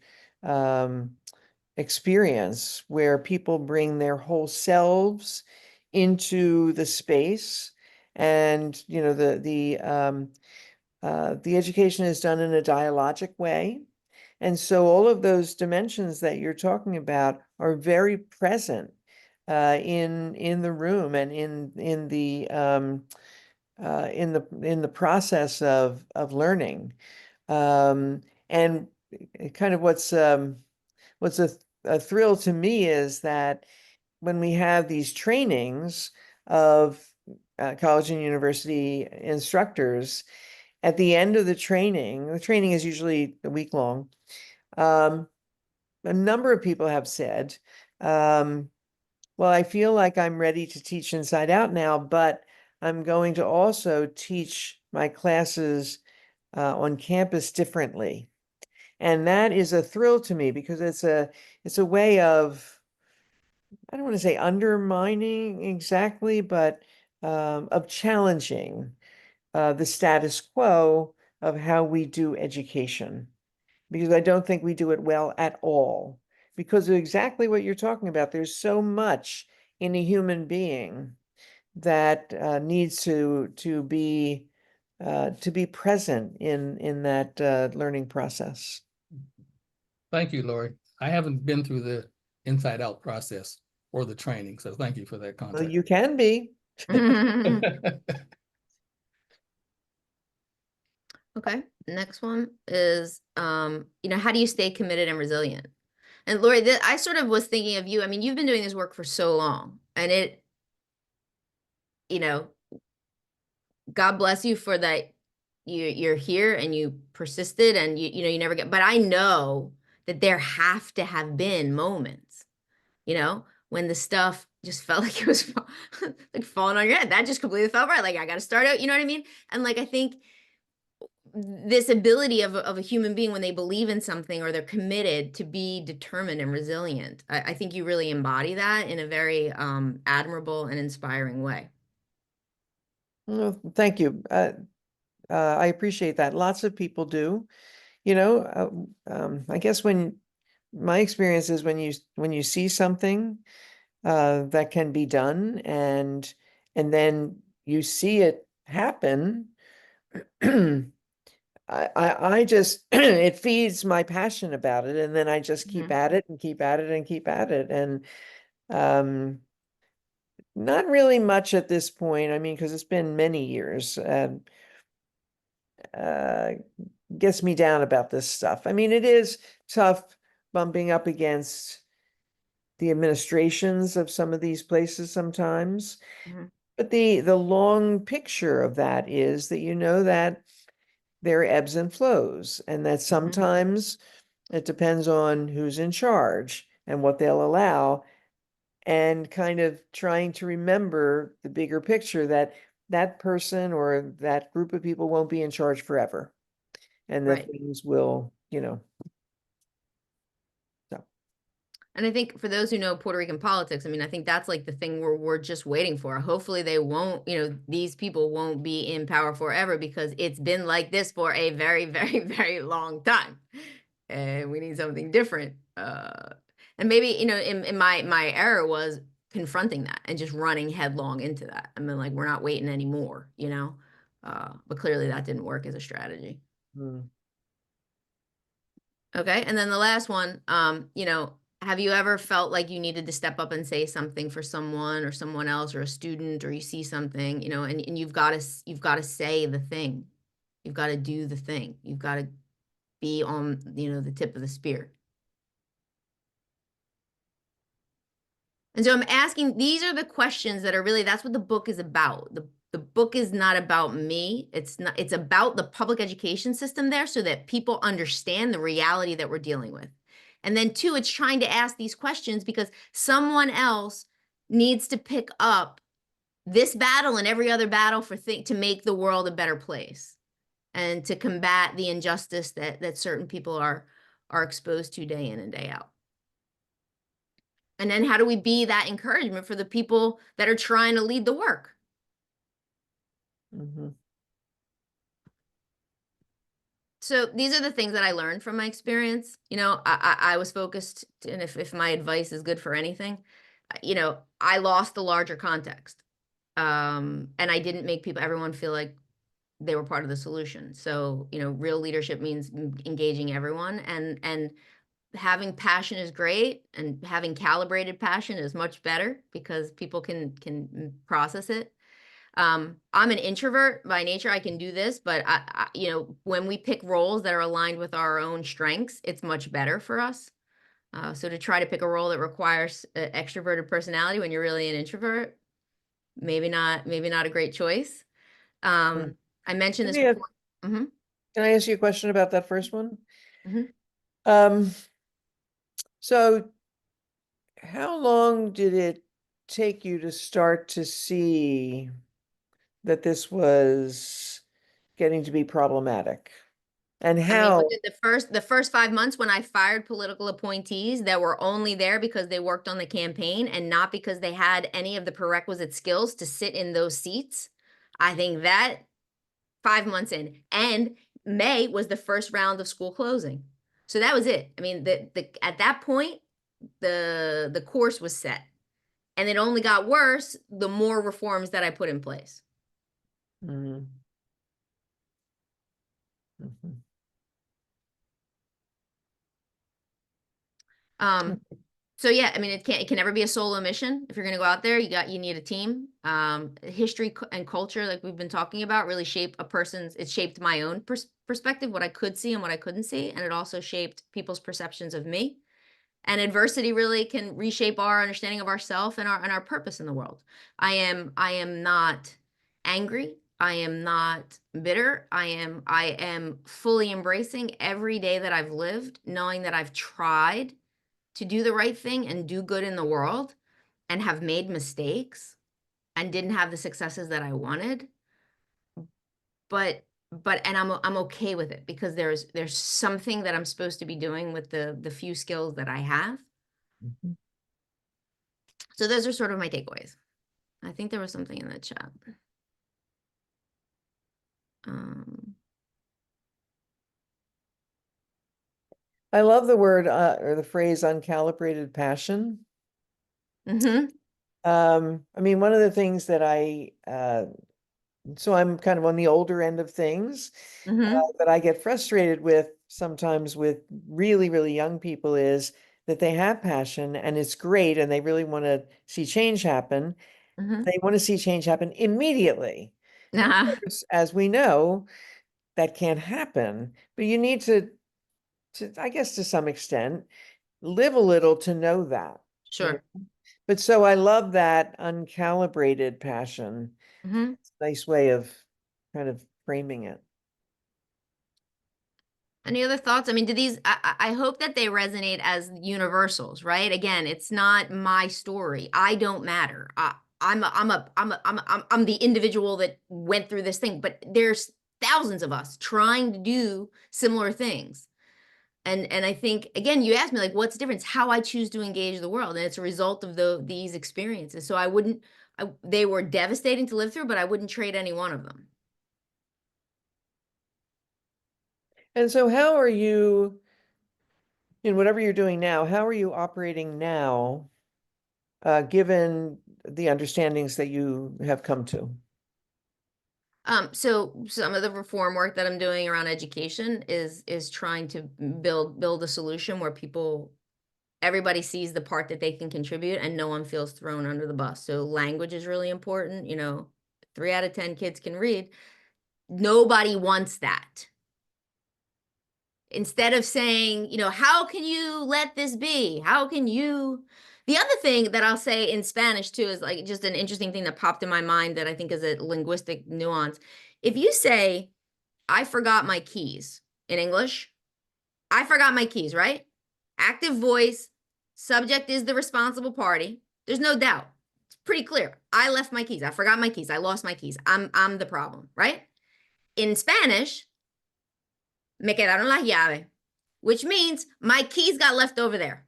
experience where people bring their whole selves into the space, and the education is done in a dialogic way. And so all of those dimensions that you're talking about are very present in the room and in the process of learning. And kind of what's a thrill to me is that when we have these trainings of college and university instructors, at the end of the training is usually a week long. A number of people have said, well, I feel like I'm ready to teach Inside Out now, but I'm going to also teach my classes on campus differently. And that is a thrill to me because it's a way of, I don't want to say undermining exactly, but of challenging the status quo of how we do education, because I don't think we do it well at all, because of exactly what you're talking about. There's so much in a human being that needs to be present in that learning process. Thank you, Lori. I haven't been through the Inside Out process or the training, so thank you for that Well, context. you can be. Okay. Next one is, how do you stay committed and resilient? And Lori, I sort of was thinking of you. I mean, you've been doing this work for so long, and you know, God bless you for that. You're here and you persisted, and you never get. But I know that there have to have been moments, when the stuff just felt like it was like falling on your head. That just completely felt right. Like I got to start out. You know what I mean? And like I think this ability of a human being when they believe in something or they're committed to be determined and resilient. I think you really embody that in a very admirable and inspiring way. Well, thank you. I appreciate that. Lots of people do. I guess my experience is when you see something that can be done and then you see it happen, I just it feeds my passion about it, and then I just keep at it and keep at it and keep at it. And not really much at this point. I mean, because it's been many years, gets me down about this stuff. I mean, it is tough bumping up against the administrations of some of these places sometimes. But the long picture of that is that that there are ebbs and flows, and that sometimes it depends on who's in charge and what they'll allow, and kind of trying to remember the bigger picture that that person or that group of people won't be in charge forever, and that Right. things will, so. And I think for those who know Puerto Rican politics, I mean, I think that's like the thing we're just waiting for. Hopefully they won't, these people won't be in power forever, because it's been like this for a very, very, very long time. And we need something different. And maybe, in my error was confronting that and just running headlong into that. I mean, like, we're not waiting anymore, but clearly that didn't work as a strategy. Okay. And then the last one, have you ever felt like you needed to step up and say something for someone or someone else or a student, or you see something, and you've got to say the thing. You've got to do the thing. You've got to be on, the tip of the spear. And so I'm asking, these are the questions that are really, that's what the book is about. The book is not about me. It's about the public education system there, so that people understand the reality that we're dealing with. And then two, it's trying to ask these questions because someone else needs to pick up this battle and every other battle to make the world a better place, and to combat the injustice that certain people are exposed to day in and day out. And then how do we be that encouragement for the people that are trying to lead the work? So these are the things that I learned from my experience. I was focused, and if my advice is good for anything, I lost the larger context. And I didn't make everyone feel like they were part of the solution. So, real leadership means engaging everyone, and having passion is great, and having calibrated passion is much better because people can process it. I'm an introvert by nature. I can do this, but when we pick roles that are aligned with our own strengths, it's much better for us. So to try to pick a role that requires an extroverted personality when you're really an introvert, maybe not a great choice. I mentioned this before. Can I ask you a question about that first one? So how long did it take you to start to see that this was getting to be problematic? And how? I mean, the first 5 months when I fired political appointees that were only there because they worked on the campaign and not because they had any of the prerequisite skills to sit in those seats. I think that 5 months in, and May was the first round of school closing. So that was it. I mean, at that point, the course was set, and it only got worse the more reforms that I put in place. So yeah, I mean, it can never be a solo mission. If you're going to go out there, you need a team. History and culture, like we've been talking about, really shape a person's. It shaped my own perspective, what I could see and what I couldn't see, and it also shaped people's perceptions of me. And adversity really can reshape our understanding of ourselves and our purpose in the world. I am not angry. I am not bitter. I am fully embracing every day that I've lived, knowing that I've tried to do the right thing and do good in the world and have made mistakes and didn't have the successes that I wanted. But and I'm okay with it because there's something that I'm supposed to be doing with the few skills that I have. Mhm. So those are sort of my takeaways. I think there was something in the chat. I love the word or the phrase uncalibrated passion. Mm-hmm. I mean, one of the things that so I'm kind of on the older end of things Mm-hmm. that I get frustrated with sometimes with really, really young people is that they have passion and it's great and they really want to see change happen. Mm-hmm. They want to see change happen immediately. And of Uh-huh. course, as we know, that can't happen, but you need to, I guess to some extent, live a little to know that. you know. Sure. But so I love that uncalibrated passion. Mm-hmm. Nice way of kind of framing it. Any other thoughts? I mean, I hope that they resonate as universals, right? Again, it's not my story. I don't matter. I'm the individual that went through this thing, but there's thousands of us trying to do similar things. And I think, again, you asked me like, what's the difference? How I choose to engage the world. And it's a result of these experiences. So they were devastating to live through, but I wouldn't trade any one of them. And so how are you, in whatever you're doing now, how are you operating now, given the understandings that you have come to? So some of the reform work that I'm doing around education is trying to build a solution where everybody sees the part that they can contribute and no one feels thrown under the bus. So language is really important. 3 out of 10 kids can read. Nobody wants that. Instead of saying, how can you let this be? The other thing that I'll say in Spanish too is like just an interesting thing that popped in my mind that I think is a linguistic nuance. If you say, I forgot my keys in English, I forgot my keys, right? Active voice, subject is the responsible party. There's no doubt. It's pretty clear. I left my keys. I forgot my keys. I lost my keys. I'm the problem, right? In Spanish, me quedaron las llaves, which means my keys got left over there.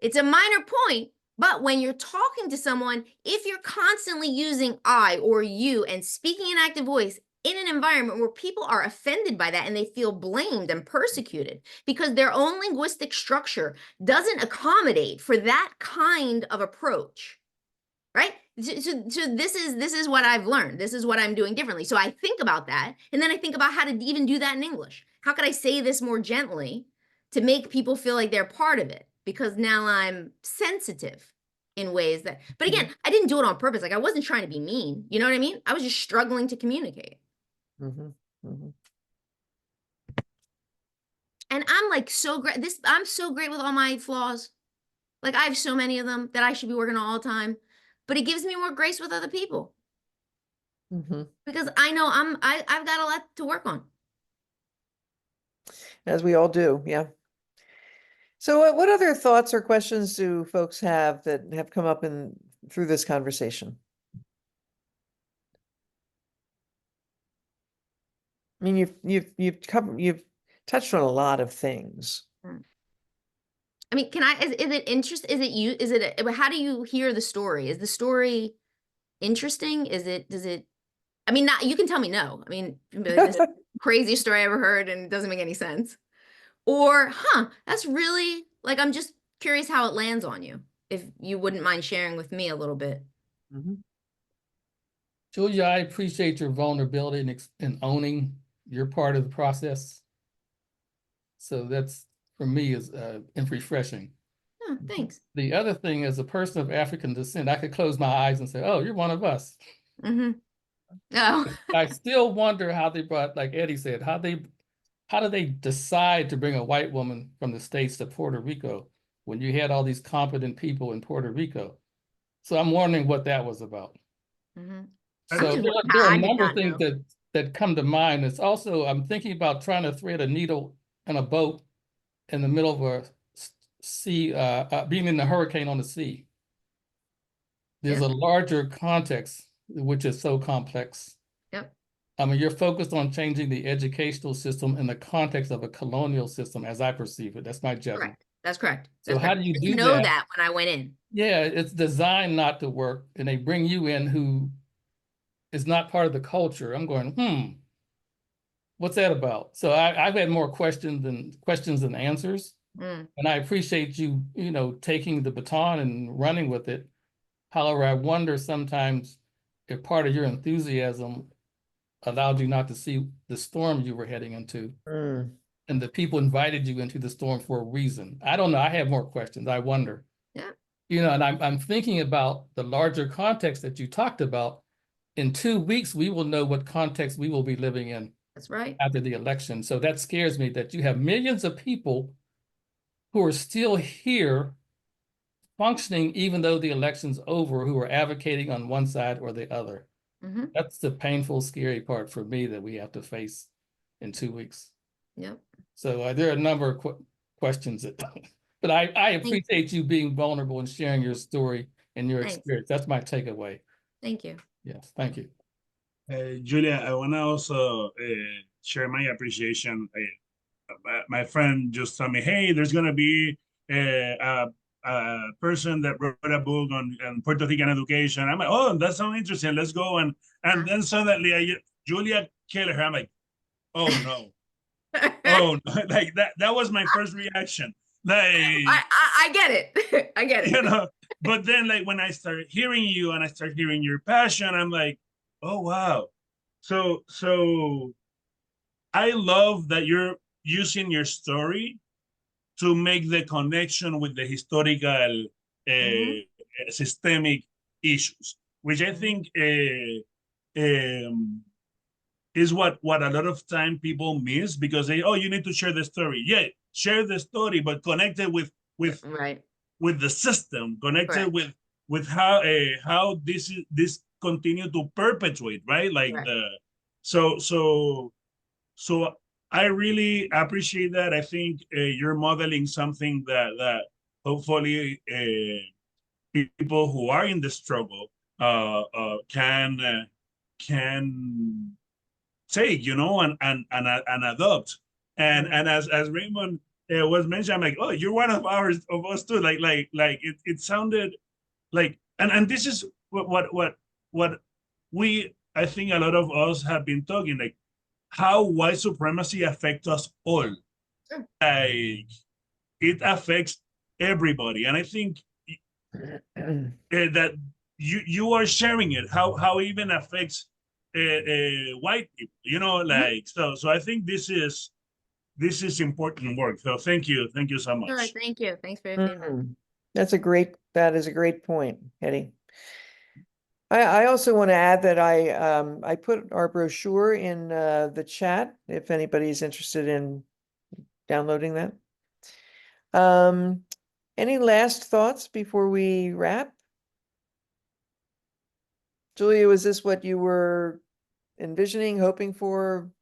It's a minor point, but when you're talking to someone, if you're constantly using I or you and speaking in active voice in an environment where people are offended by that and they feel blamed and persecuted because their own linguistic structure doesn't accommodate for that kind of approach, right? So this is what I've learned. This is what I'm doing differently. So I think about that, and then I think about how to even do that in English. How could I say this more gently to make people feel like they're part of it? Because now I'm sensitive in ways that, but again, I didn't do it on purpose. Like I wasn't trying to be mean. You know what I mean? I was just struggling to communicate. Mm-hmm. Mm-hmm. And I'm like so great. I'm so great with all my flaws. Like I have so many of them that I should be working on all the time. But it gives me more grace with other people. Mm-hmm. Because I know I've got a lot to work on. As we all do, yeah. So what other thoughts or questions do folks have that have come up through this conversation? I mean, you've touched on a lot of things. I mean, is it interest? How do you hear the story? Is the story interesting? I mean, you can tell me no. I mean, you can be like, this is the craziest story I ever heard and it doesn't make any sense. Or, that's really, like, I'm just curious how it lands on you. If you wouldn't mind sharing with me a little bit. Mm-hmm. Julia, I appreciate your vulnerability and owning your part of the process. So that's, for for me is and refreshing. Oh, thanks. The other thing, as a person of African descent, I could close my eyes and say, "Oh, you're one of us." Mm-hmm. Oh, I still wonder how they brought, like Eddie said, how do they decide to bring a white woman from the States to Puerto Rico when you had all these competent people in Puerto Rico? So I'm wondering what that was about. mm-hmm. I So think- there are I a did number of not things know. that come to mind. It's also, I'm thinking about trying to thread a needle in a boat in the middle of a sea, being in a hurricane on the sea. There's Yeah. a larger context, which is so complex. Yep. I mean, you're focused on changing the educational system in the context of a colonial system, as I perceive it. That's my judgment. Correct. That's correct. So That's how correct. do you I didn't do know that? that when I went in. Yeah, it's designed not to work, and they bring you in who is not part of the culture. I'm going, what's that about? So I've had more questions than answers, Mm. and I appreciate you, taking the baton and running with it. However, I wonder sometimes if part of your enthusiasm allowed you not to see the storm you were heading into, and the people invited you into the storm for a reason. I don't know. I have more questions. I wonder. Yeah. And I'm thinking about the larger context that you talked about. In 2 weeks, we will know what context we will be living in That's right. after the election. So that scares me that you have millions of people who are still here functioning even though the election's over, who are advocating on one side or the other. Mm-hmm. That's the painful, scary part for me that we have to face in 2 weeks. Yep. So there are a number of questions that, but I appreciate you being vulnerable and sharing your story and your Thanks. experience. That's my takeaway. Thank you. Yes, thank you. Julia, I want to also share my appreciation. My friend just told me, hey, there's going to be a person that wrote a book on Puerto Rican education. I'm like, oh, that sounds interesting. Let's go. And then suddenly, Julia Keleher, I'm like, oh, no. Oh, no. Like that was my first reaction. Like, I get it. I get it. But then like when I started hearing you and I started hearing your passion, I'm like, oh, wow. So I love that you're using your story to make the connection with the historical systemic issues, which I think is what a lot of time people miss, because you need to share the story. Yeah, share the story, but connect it with right, with the system, connected Correct. with how this continue to perpetuate, right? Like Correct. so I really appreciate that. I think you're modeling something that hopefully people who are in the struggle can take, and adopt. And as Raymond was mentioned, I'm like, oh, you're one of us too. Like it sounded like, and this is what we, I think a lot of us have been talking, like how white supremacy affects us all. Sure. Like it affects everybody, and I think that you are sharing it, how it even affects white people, like so I think this is important work. So thank you so All much. right. Thank you. Thanks for your feedback. That is a great point, Eddie. I also want to add that I put our brochure in the chat if anybody's interested in downloading that. Any last thoughts before we wrap? Julia, was this what you were envisioning, hoping for?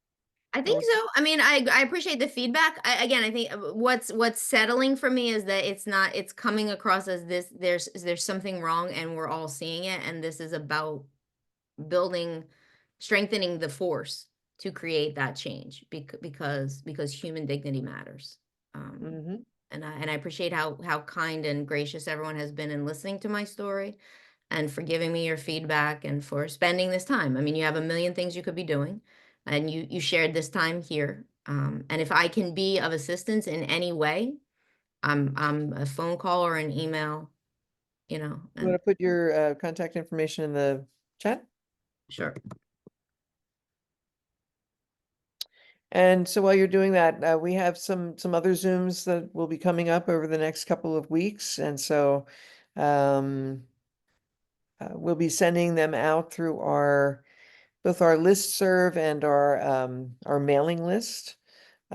I think so. I mean, I appreciate the feedback. I think what's settling for me is that it's coming across as there's something wrong and we're all seeing it. And this is about strengthening the force to create that change because human dignity matters. And I appreciate how kind and gracious everyone has been in listening to my story and for giving me your feedback and for spending this time. I mean, you have a million things you could be doing, and you shared this time here. And if I can be of assistance in any way, I'm a phone call or an email, You want to put your contact information in the chat? Sure. And so while you're doing that, we have some other Zooms that will be coming up over the next couple of weeks. And so we'll be sending them out through both our listserv and our mailing list.